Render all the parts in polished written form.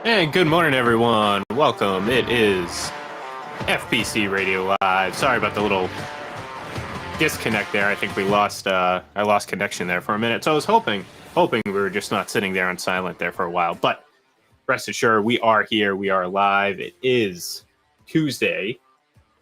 Hey, good morning, everyone. Welcome. It is FPC Radio Live. Sorry about the little disconnect there. I think I lost connection there for a minute. So I was hoping we were just not sitting there on silent there for a while. But rest assured, we are here. We are live. It is Tuesday,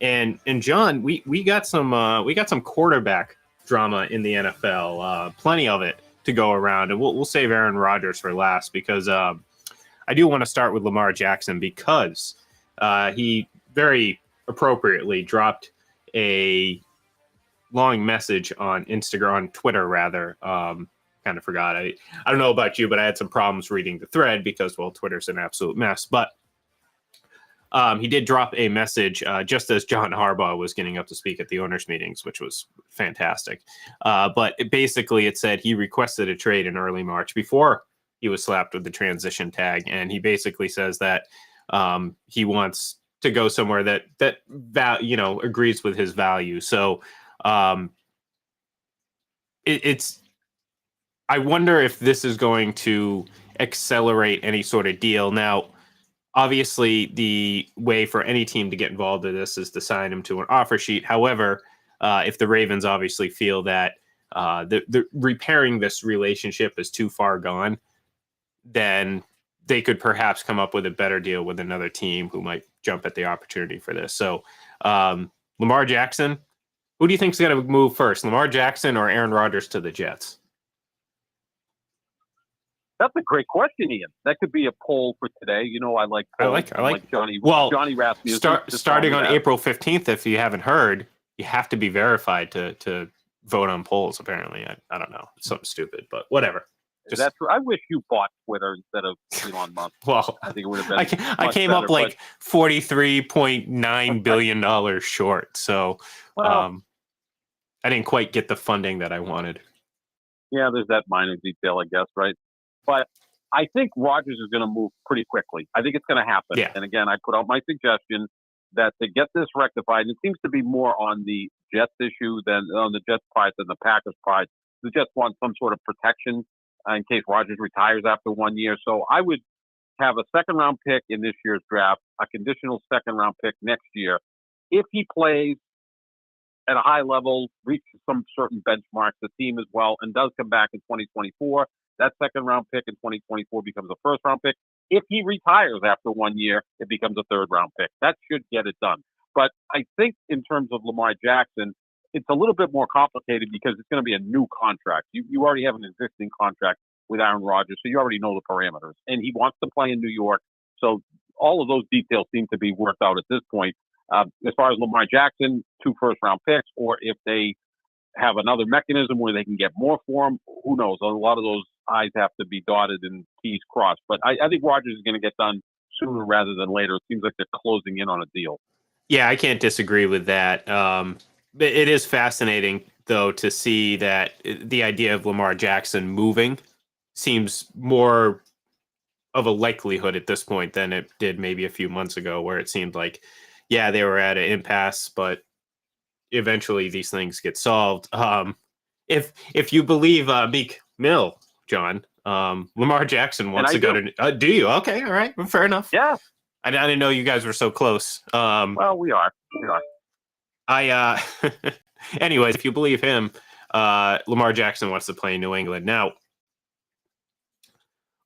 and John, we got some quarterback drama in the NFL. Plenty of it to go around, and we'll save Aaron Rodgers for last because I do want to start with Lamar Jackson because he very appropriately dropped a long message on Instagram, on Twitter rather. Kind of forgot. I don't know about you, but I had some problems reading the thread because, well, Twitter's an absolute mess. But he did drop a message just as John Harbaugh was getting up to speak at the owners' meetings, which was fantastic. But it said he requested a trade in early March before he was slapped with the transition tag, and he basically says that he wants to go somewhere that agrees with his value. So it's I wonder if this is going to accelerate any sort of deal. Now, obviously, the way for any team to get involved in this is to sign him to an offer sheet. However, if the Ravens obviously feel that the repairing this relationship is too far gone, then they could perhaps come up with a better deal with another team who might jump at the opportunity for this. So, Lamar Jackson, who do you think is going to move first, Lamar Jackson or Aaron Rodgers to the Jets? That's a great question, Ian. That could be a poll for today. You know, I like Johnny. Well, Johnny Rasmussen. Starting on April 15th, if you haven't heard, you have to be verified to vote on polls. Apparently, I don't know, it's something stupid, but whatever. That's true. I wish you bought Twitter instead of Elon Musk. Well, I think it would have been. I came up like $43.9 billion short, so I didn't quite get the funding that I wanted. Yeah, there's that minor detail, I guess, right? But I think Rodgers is going to move pretty quickly. I think it's going to happen. Yeah. And again, I put out my suggestion that to get this rectified, and it seems to be more on the Jets issue than on the Jets' part than the Packers' part. The Jets want some sort of protection in case Rodgers retires after 1 year. So I would have a second-round pick in this year's draft, a conditional second-round pick next year. If he plays at a high level, reaches some certain benchmarks, the team as well, and does come back in 2024, that second-round pick in 2024 becomes a first-round pick. If he retires after 1 year, it becomes a third-round pick. That should get it done. But I think in terms of Lamar Jackson, it's a little bit more complicated because it's going to be a new contract. You already have an existing contract with Aaron Rodgers, so you already know the parameters. And he wants to play in New York. So all of those details seem to be worked out at this point. As far as Lamar Jackson, 2 first-round picks, or if they have another mechanism where they can get more for him, who knows? A lot of those I's have to be dotted and T's crossed. But I think Rodgers is going to get done sooner rather than later. It seems like they're closing in on a deal. Yeah, I can't disagree with that. It is fascinating, though, to see that the idea of Lamar Jackson moving seems more of a likelihood at this point than it did maybe a few months ago, where it seemed like, yeah, they were at an impasse, but eventually these things get solved. If you believe Meek Mill, John, Lamar Jackson wants to go to. Do you? Okay, all right, well, fair enough. Yeah, I didn't know you guys were so close. Well, we are. Anyways, if you believe him, Lamar Jackson wants to play in New England. Now,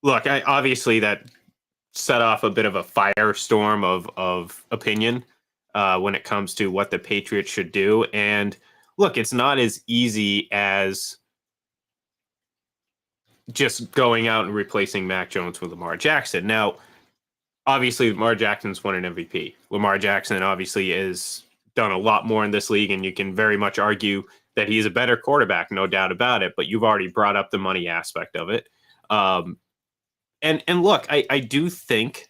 look, obviously that set off a bit of a firestorm of opinion when it comes to what the Patriots should do. And look, it's not as easy as just going out and replacing Mac Jones with Lamar Jackson. Now, obviously, Lamar Jackson's won an MVP. Lamar Jackson obviously has done a lot more in this league, and you can very much argue that he's a better quarterback, no doubt about it. But you've already brought up the money aspect of it. And look, I do think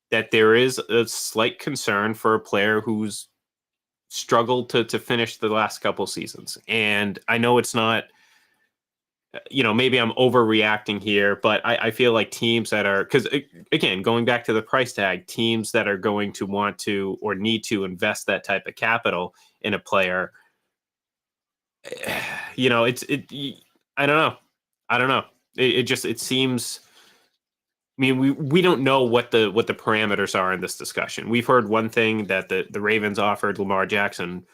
that there is a slight concern for a player who's struggled to finish the last couple seasons. And I know it's not, maybe I'm overreacting here, but I feel like teams that are, because again, going back to the price tag, teams that are going to want to or need to invest that type of capital in a player, I don't know. It seems mean, we don't know what the parameters are in this discussion. We've heard one thing, that the Ravens offered Lamar Jackson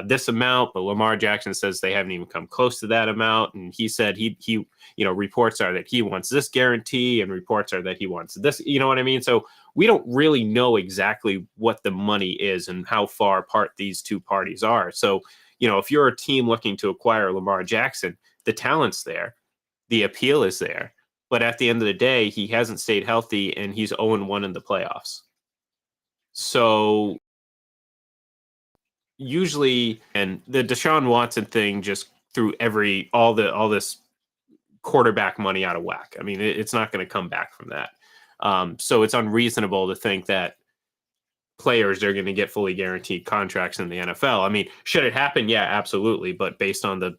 this amount, but Lamar Jackson says they haven't even come close to that amount, and he said he reports are that he wants this guarantee, and reports are that he wants this. You know what I mean? So we don't really know exactly what the money is and how far apart these two parties are. So if you're a team looking to acquire Lamar Jackson, the talent's there, the appeal is there. But at the end of the day, he hasn't stayed healthy, and he's 0-1 in the playoffs. So usually, and the Deshaun Watson thing just threw all this quarterback money out of whack. I mean, it's not going to come back from that. So it's unreasonable to think that players are going to get fully guaranteed contracts in the NFL. I mean, should it happen? Yeah, absolutely. But based on the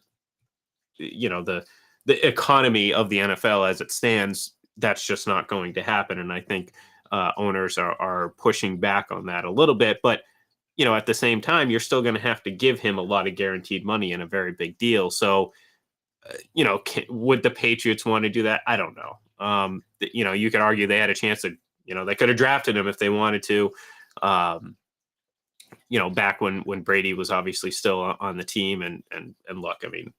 economy of the NFL as it stands, that's just not going to happen. And I think owners are pushing back on that a little bit. But at the same time, you're still going to have to give him a lot of guaranteed money and a very big deal. So, would the Patriots want to do that? I don't know. You could argue they had a chance to, they could have drafted him if they wanted to. Back when Brady was obviously still on the team, and look, I mean,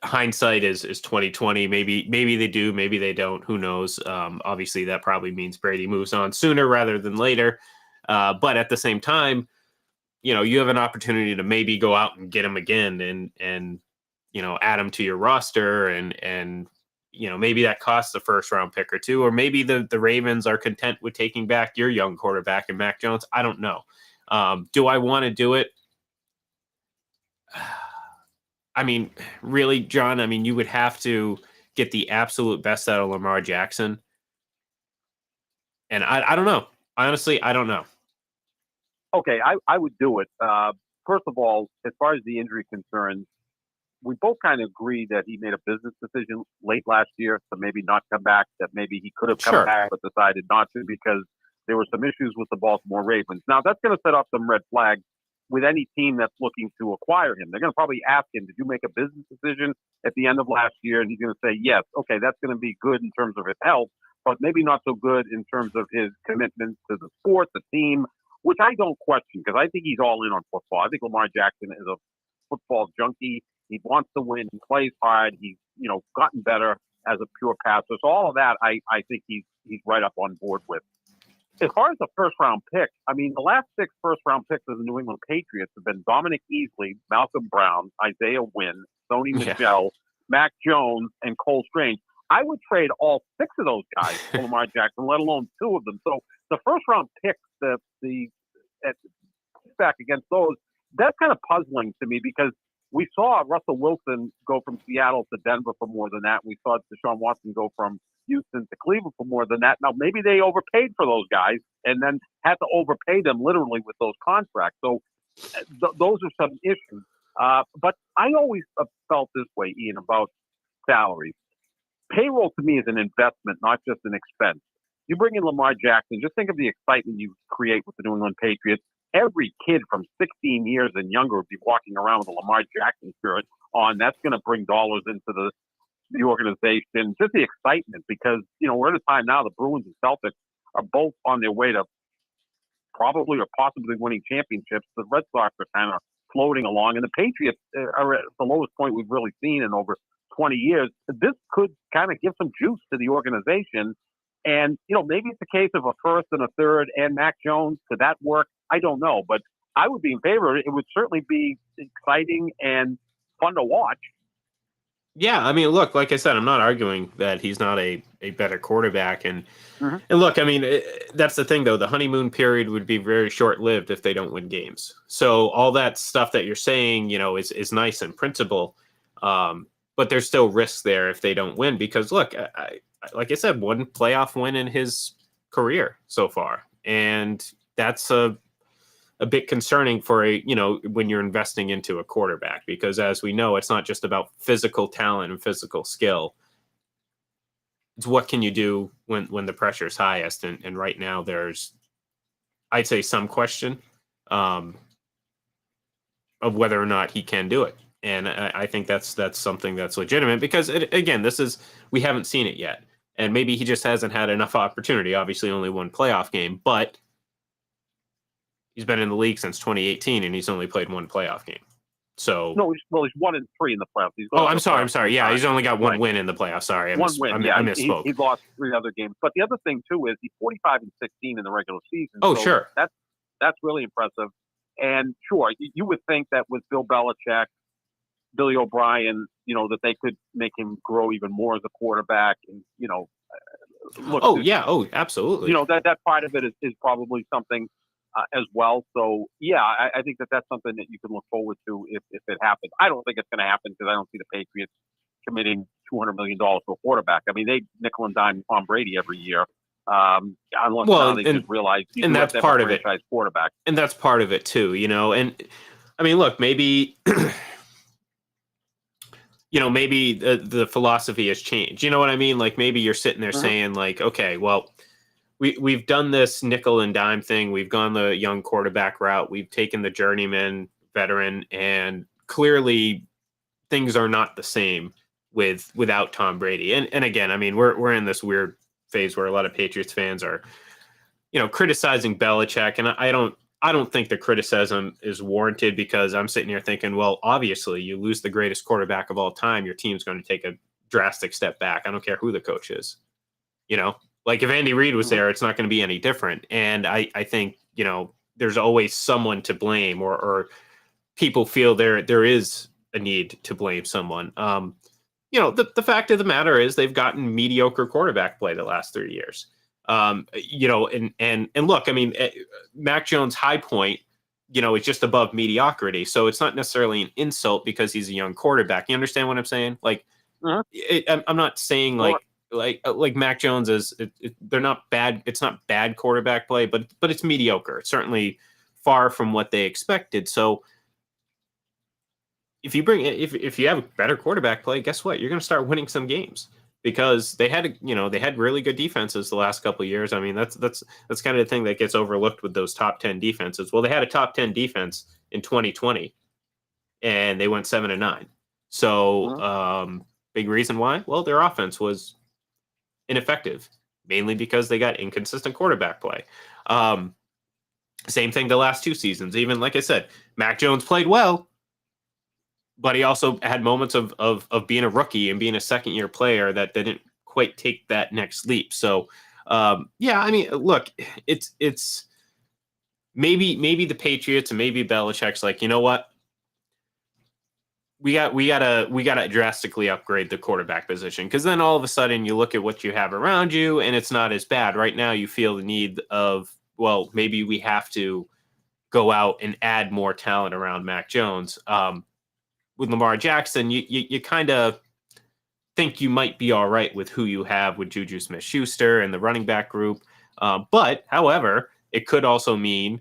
hindsight is 2020. Maybe they do, maybe they don't. Who knows? Obviously, that probably means Brady moves on sooner rather than later. But at the same time, you have an opportunity to maybe go out and get him again, and add him to your roster, and maybe that costs a first round pick or two, or maybe the Ravens are content with taking back your young quarterback and Mac Jones. I don't know. Do I want to do it? I mean, really, John, I mean, you would have to get the absolute best out of Lamar Jackson. And I don't know. Honestly, I don't know. Okay, I would do it. First of all, as far as the injury concerns, we both kind of agree that he made a business decision late last year to maybe not come back, that maybe he could have come back but decided not to because there were some issues with the Baltimore Ravens. Now, that's going to set off some red flags with any team that's looking to acquire him. They're going to probably ask him, did you make a business decision at the end of last year? And he's going to say, yes. Okay, that's going to be good in terms of his health, but maybe not so good in terms of his commitment to the sport, the team, which I don't question because I think he's all in on football. I think Lamar Jackson is a football junkie. He wants to win. He plays hard. He's, gotten better as a pure passer. So all of that, I think he's right up on board with. As far as the first-round pick, I mean, the last 6 first-round picks of the New England Patriots have been Dominic Easley, Malcolm Brown, Isaiah Wynn, Sony Michel, Mac Jones, and Cole Strange. I would trade all 6 of those guys for Lamar Jackson, let alone 2 of them. So the first-round picks, the back against those, that's kind of puzzling to me because we saw Russell Wilson go from Seattle to Denver for more than that. We saw Deshaun Watson go from Houston to Cleveland for more than that. Now, maybe they overpaid for those guys and then had to overpay them literally with those contracts. So those are some issues. But I always felt this way, Ian, about salaries. Payroll to me is an investment, not just an expense. You bring in Lamar Jackson, just think of the excitement you create with the New England Patriots. Every kid from 16 years and younger would be walking around with a Lamar Jackson shirt on. That's going to bring dollars into the organization. Just the excitement because, we're at a time now the Bruins and Celtics are both on their way to probably or possibly winning championships. The Red Sox are kind of floating along, and the Patriots are at the lowest point we've really seen in over 20 years. This could kind of give some juice to the organization. And, maybe it's a case of a first and a third and Mac Jones. Could that work? I don't know, but I would be in favor. It would certainly be exciting and fun to watch. Yeah, I mean, look, like I said, I'm not arguing that he's not a better quarterback. And look, I mean, that's the thing, though. The honeymoon period would be very short-lived if they don't win games. So all that stuff that you're saying, is nice in principle, but there's still risks there if they don't win because, look, like I said, 1 playoff win in his career so far. And that's a bit concerning for when you're investing into a quarterback, because as we know, it's not just about physical talent and physical skill. It's what can you do when the pressure is highest. And right now there's, I'd say, some question of whether or not he can do it. And I think that's something that's legitimate because again, we haven't seen it yet. And maybe he just hasn't had enough opportunity. Obviously, only one playoff game, but he's been in the league since 2018, and he's only played one playoff game. So no, he's 1-3 in the playoffs. I'm sorry. Yeah, he's only got one win in the playoffs. Sorry, I misspoke. He's lost 3 other games. But the other thing too is he's 45-16 in the regular season. Oh, so sure. That's really impressive. And sure, you would think that with Bill Belichick, Billy O'Brien, that they could make him grow even more as a quarterback. And look. Absolutely. That part of it is probably something as well. So yeah, I think that's something that you can look forward to if it happens. I don't think it's going to happen because I don't see the Patriots committing $200 million to a quarterback. I mean, they nickel and dime Tom Brady every year. Unless now they just realize and that's part of it. Quarterback. And that's part of it too, And I mean, look, maybe maybe the philosophy has changed. You know what I mean? Like maybe you're sitting there saying like, okay, well, we've done this nickel and dime thing. We've gone the young quarterback route. We've taken the journeyman veteran, and clearly things are not the same without Tom Brady. And again, I mean, we're in this weird phase where a lot of Patriots fans are, criticizing Belichick, and I don't think the criticism is warranted because I'm sitting here thinking, well, obviously you lose the greatest quarterback of all time, your team's going to take a drastic step back. I don't care who the coach is, Like if Andy Reid was there, it's not going to be any different. And I think, there's always someone to blame or people feel there is a need to blame someone. The fact of the matter is they've gotten mediocre quarterback play the last 3 years. And look, I mean, Mac Jones' high point, is just above mediocrity. So it's not necessarily an insult because he's a young quarterback. You understand what I'm saying? Like, I'm not saying like Mac Jones is. They're not bad. It's not bad quarterback play, but it's mediocre. It's certainly far from what they expected. So if you have better quarterback play, guess what? You're going to start winning some games. Because they had really good defenses the last couple of years. I mean, that's kind of the thing that gets overlooked with those top 10 defenses. Well, they had a top 10 defense in 2020, and they went 7-9. So, big reason why? Well, their offense was ineffective, mainly because they got inconsistent quarterback play. Same thing the last 2 seasons. Even like I said, Mac Jones played well, but he also had moments of being a rookie and being a second-year player that didn't quite take that next leap. So, I mean, look, it's maybe the Patriots and maybe Belichick's like, you know what? We gotta drastically upgrade the quarterback position, because then all of a sudden you look at what you have around you and it's not as bad. Right now you feel the need of, well, maybe we have to go out and add more talent around Mac Jones. With Lamar Jackson, you kind of think you might be all right with who you have with Juju Smith-Schuster and the running back group. But, however, it could also mean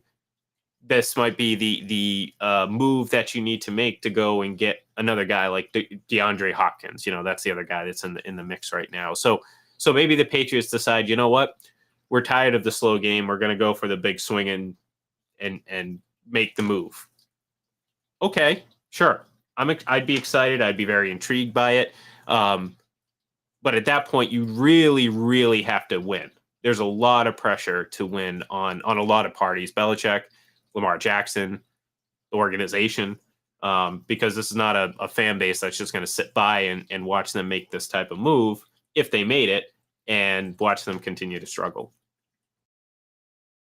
this might be the move that you need to make to go and get another guy like DeAndre Hopkins. That's the other guy that's in the mix right now. So maybe the Patriots decide, you know what? We're tired of the slow game. We're going to go for the big swing and make the move. Okay, sure. I'd be excited. I'd be very intrigued by it. But at that point, you really, really have to win. There's a lot of pressure to win on a lot of parties. Belichick, Lamar Jackson, the organization, because this is not a fan base that's just going to sit by and watch them make this type of move if they made it and watch them continue to struggle.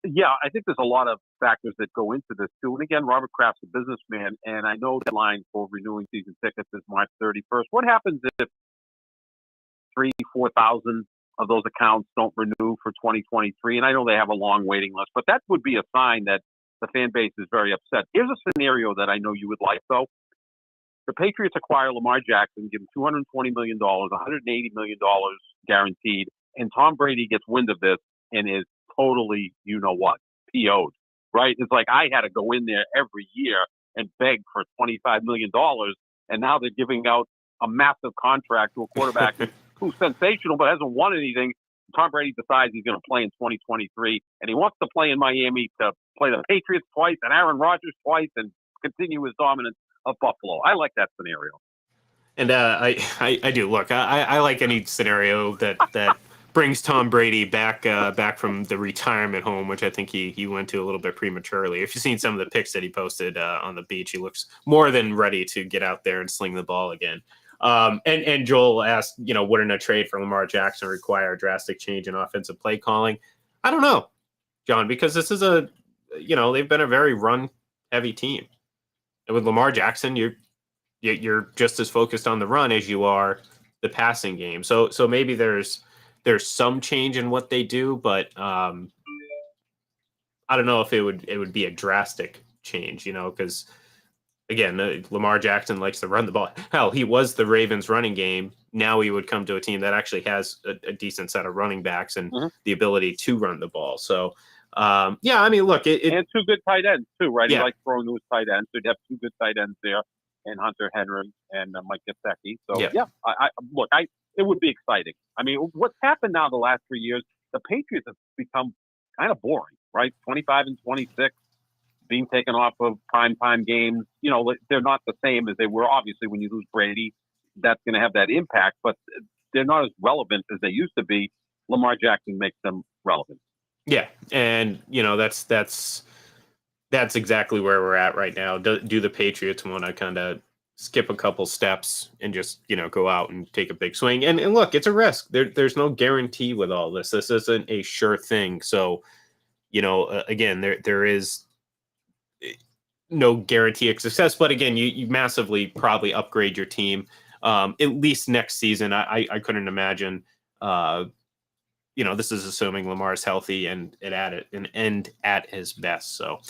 Yeah, I think there's a lot of factors that go into this too. And again, Robert Kraft's a businessman, and I know the deadline for renewing season tickets is March 31st. What happens if 4,000 of those accounts don't renew for 2023? And I know they have a long waiting list, but that would be a sign that the fan base is very upset. Here's a scenario that I know you would like, though. The Patriots acquire Lamar Jackson, give him $220 million, $180 million guaranteed, and Tom Brady gets wind of this and is totally, PO'd, right? It's like I had to go in there every year and beg for $25 million, and now they're giving out a massive contract to a quarterback who's sensational but hasn't won anything. Tom Brady decides he's going to play in 2023, and he wants to play in Miami to play the Patriots twice and Aaron Rodgers twice and continue his dominance of Buffalo. I like that scenario. And I do. Look, I like any scenario that brings Tom Brady back from the retirement home, which I think he went to a little bit prematurely. If you've seen some of the pics that he posted on the beach, he looks more than ready to get out there and sling the ball again. And Joel asked, wouldn't a trade for Lamar Jackson require a drastic change in offensive play calling? I don't know, John, because this is they've been a very run heavy team. And with Lamar Jackson, you're just as focused on the run as you are the passing game. So maybe there's some change in what they do, but I don't know if it would be a drastic change, because again, Lamar Jackson likes to run the ball. Hell, he was the Ravens running game. Now he would come to a team that actually has a decent set of running backs and the ability to run the ball. So, look, and two good tight ends too, right? Yeah. He likes throwing to his tight ends. So he'd have two good tight ends there, and Hunter Henry and Mike Gesicki. So it would be exciting. I mean, what's happened now the last 3 years? The Patriots have become kind of boring, right? 25 and 26. Being taken off of primetime games, they're not the same as they were. Obviously, when you lose Brady, that's going to have that impact, but they're not as relevant as they used to be. Lamar Jackson makes them relevant. Yeah, and that's exactly where we're at right now. Do the Patriots want to kind of skip a couple steps and just go out and take a big swing? And look, it's a risk. There's no guarantee with all this. This isn't a sure thing. So again, there is no guarantee of success, but again, you massively probably upgrade your team at least next season. I couldn't imagine. This is assuming Lamar's healthy and end at his best. So,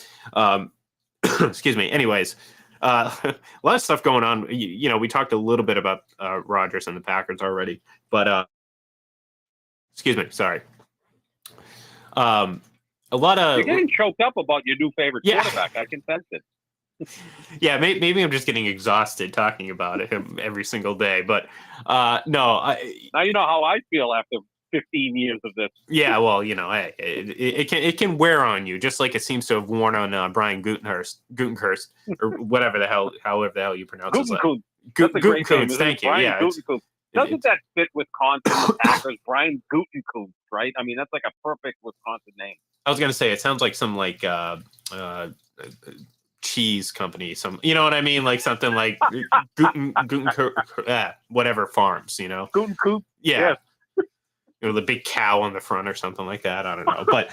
excuse me. Anyways, a lot of stuff going on. We talked a little bit about Rodgers and the Packers already, but excuse me. Sorry. A lot of you're getting choked up about your new favorite quarterback. I can sense it. Yeah, maybe I'm just getting exhausted talking about him every single day. But no, now you know how I feel after 15 years of this. Yeah, well, it can wear on you, just like it seems to have worn on Brian Gutekunst, or whatever the hell, however the hell you pronounce his name. Gutekunst, thank you. Brian Yeah, Gutekunst. Doesn't that fit Wisconsin Packers? Brian Gutekunst, right? I mean, that's like a perfect Wisconsin name. I was gonna say it sounds like some cheese company, you know what I mean, like something like whatever farms, Gutekunst. Yeah. The big cow on the front or something like that. I don't know. But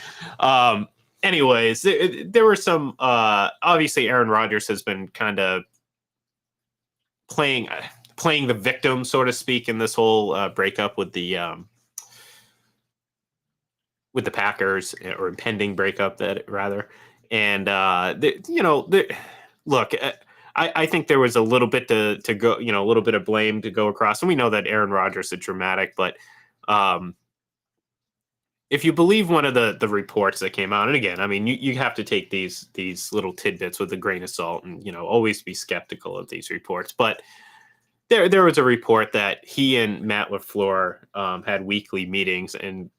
anyways, there were some obviously Aaron Rodgers has been kind of playing the victim, so to speak, in this whole breakup with the Packers, or impending breakup, that rather. And look, I think there was a little bit to go, a little bit of blame to go across, and we know that Aaron Rodgers is dramatic, but if you believe one of the reports that came out, and again, I mean, you have to take these little tidbits with a grain of salt, and always be skeptical of these reports. But there was a report that he and Matt LaFleur had weekly meetings, and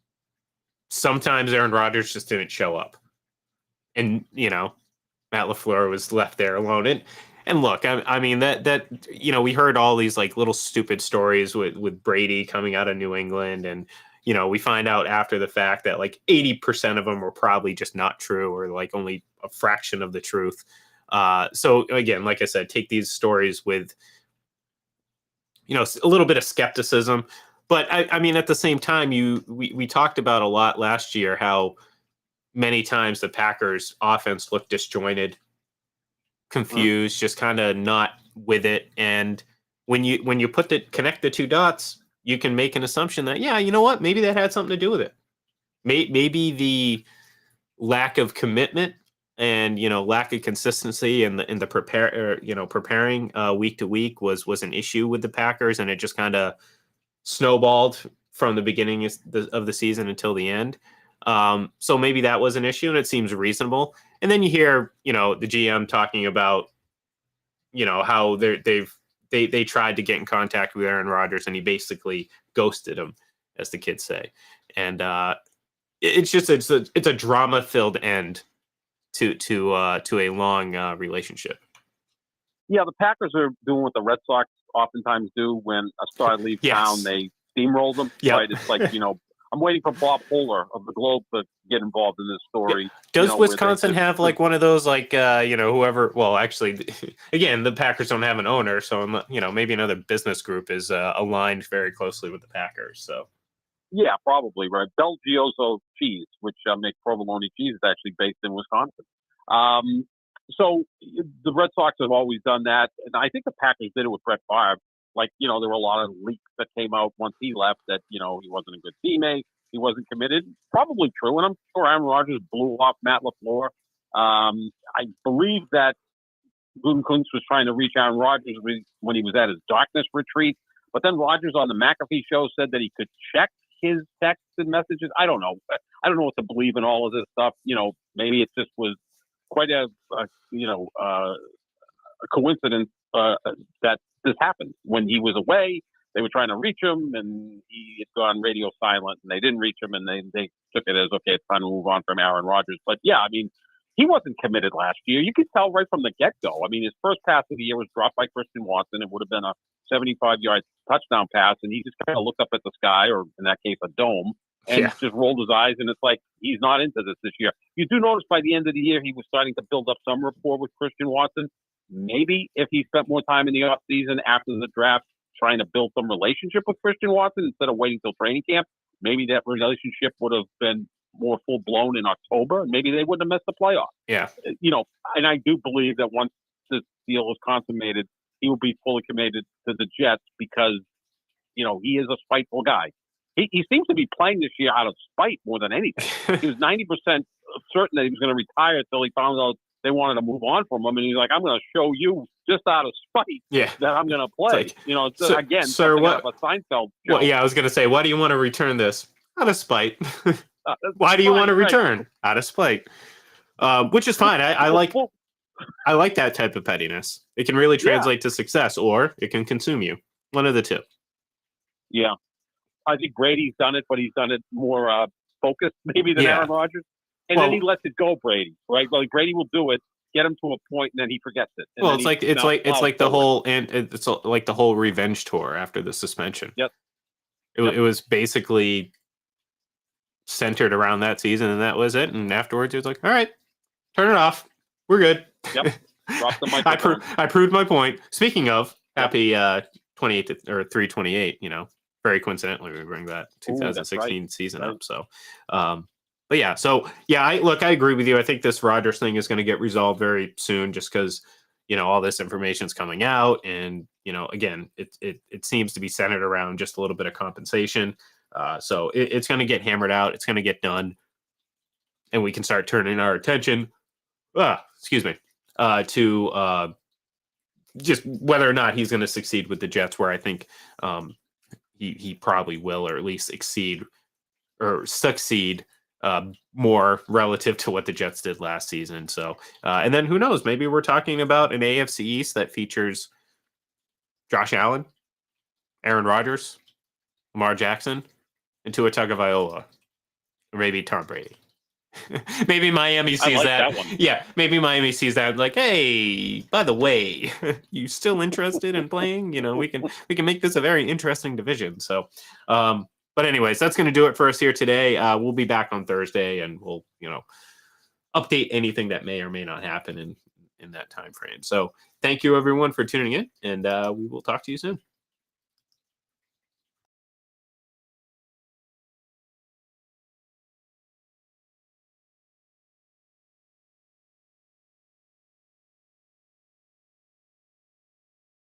sometimes Aaron Rodgers just didn't show up, and Matt LaFleur was left there alone. And look, I mean that we heard all these like little stupid stories with Brady coming out of New England, and we find out after the fact that like 80% of them were probably just not true, or like only a fraction of the truth. So again, like I said, take these stories with a little bit of skepticism. But I mean, at the same time, we talked about a lot last year how many times the Packers offense looked disjointed, confused, just kind of not with it. And when you connect the two dots, you can make an assumption that, yeah, you know what, maybe that had something to do with it. Maybe the lack of commitment and lack of consistency in the preparing week to week was an issue with the Packers, and it just kind of snowballed from the beginning of the season until the end. So maybe that was an issue, and it seems reasonable. And then you hear the GM talking about how they tried to get in contact with Aaron Rodgers, and he basically ghosted him, as the kids say. And it's a drama-filled end to a long relationship. Yeah, the Packers are doing what the Red Sox oftentimes do when a star leaves town. They steamroll them. Yep. Right? It's like I'm waiting for Bob Holler of the Globe to get involved in this story. Does Wisconsin have like one of those like whoever? Well, actually, again, the Packers don't have an owner, so maybe another business group is aligned very closely with the Packers. So yeah, probably right. Belgioso Cheese, which makes provolone cheese, is actually based in Wisconsin. So the Red Sox have always done that, and I think the Packers did it with Brett Favre. Like, there were a lot of leaks that came out once he left that, he wasn't a good teammate. He wasn't committed. Probably true. And I'm sure Aaron Rodgers blew off Matt LaFleur. I believe that Gutekunst was trying to reach Aaron Rodgers when he was at his darkness retreat. But then Rodgers on the McAfee show said that he could check his texts and messages. I don't know. I don't know what to believe in all of this stuff. Maybe it just was quite a coincidence that this happened. When he was away, they were trying to reach him, and he had gone radio silent, and they didn't reach him, and they took it as, okay, it's time to move on from Aaron Rodgers. But, yeah, I mean, he wasn't committed last year. You could tell right from the get-go. I mean, his first pass of the year was dropped by Christian Watson. It would have been a 75-yard touchdown pass, and he just kind of looked up at the sky, or in that case, a dome, and just rolled his eyes, and it's like he's not into this year. You do notice by the end of the year he was starting to build up some rapport with Christian Watson. Maybe if he spent more time in the offseason after the draft trying to build some relationship with Christian Watson instead of waiting till training camp, maybe that relationship would have been more full-blown in October, and maybe they wouldn't have missed the playoffs. Yeah. And I do believe that once this deal is consummated, he will be fully committed to the Jets because, he is a spiteful guy. He seems to be playing this year out of spite more than anything. He was 90% certain that he was going to retire until he found out they wanted to move on from him. And he's like, I'm going to show you just out of spite that I'm going to play. Sir, what? A Seinfeld show. Well, yeah, I was going to say, why do you want to return this? Out of spite. Why do you want to return? Right. Out of spite. Which is fine. I like that type of pettiness. It can really translate to success, or it can consume you. One of the two. Yeah. I think Brady's done it, but he's done it more focused maybe than Aaron Rodgers. And then he lets it go, Brady, right? Like Brady will do it, get him to a point, and then he forgets it. And it's like the whole revenge tour after the suspension. Yep. It was basically centered around that season, and that was it. And afterwards, he was like, "All right, turn it off. We're good." Yep. Drop the microphone. I proved my point. Speaking of, happy 28 or 328. Very coincidentally, we bring that 2016 season up. So, but yeah, I agree with you. I think this Rodgers thing is going to get resolved very soon, just because all this information is coming out, and again, it seems to be centered around just a little bit of compensation. So it's going to get hammered out. It's going to get done, and we can start turning our attention. To just whether or not he's going to succeed with the Jets, where I think he probably will, or at least succeed more relative to what the Jets did last season. So, and then who knows? Maybe we're talking about an AFC East that features Josh Allen, Aaron Rodgers, Lamar Jackson, and Tua Tagovailoa, or maybe Tom Brady. Maybe Miami sees that. Yeah, maybe Miami sees that. Like, hey, by the way, you still interested in playing? We can make this a very interesting division. So, but anyways, that's going to do it for us here today. We'll be back on Thursday, and we'll update anything that may or may not happen in that time frame. So, thank you everyone for tuning in, and we will talk to you soon.